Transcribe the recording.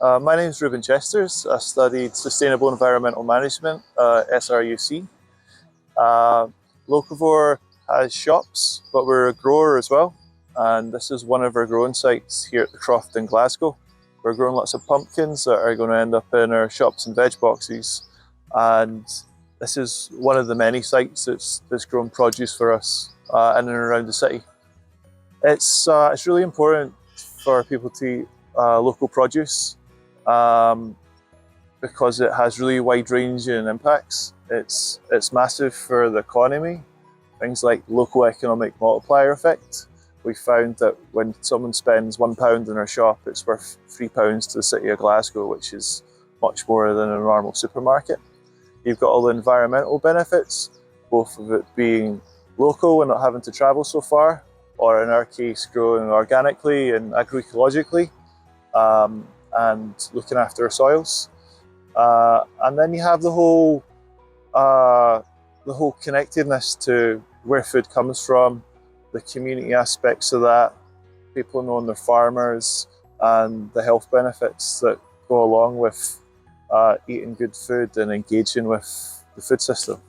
My name is Reuben Chesters. I studied Sustainable Environmental Management, SRUC. Locavore has shops, but we're a grower as well. And this is one of our growing sites here at the Croft in Glasgow. We're growing lots of pumpkins that are going to end up in our shops and veg boxes. And this is one of the many sites that's grown produce for us in and around the city. It's really important for people to eat local produce because it has really wide-ranging impacts. It's massive for the economy. Things like local economic multiplier effect. We found that when someone spends £1 in our shop, it's worth £3 to the city of Glasgow, which is much more than a normal supermarket. You've got all the environmental benefits, both of it being local and not having to travel so far, or in our case, growing organically and agroecologically, and looking after our soils. And then you have the whole connectedness to where food comes from, the community aspects of that, people knowing they're farmers, and the health benefits that go along with eating good food and engaging with the food system.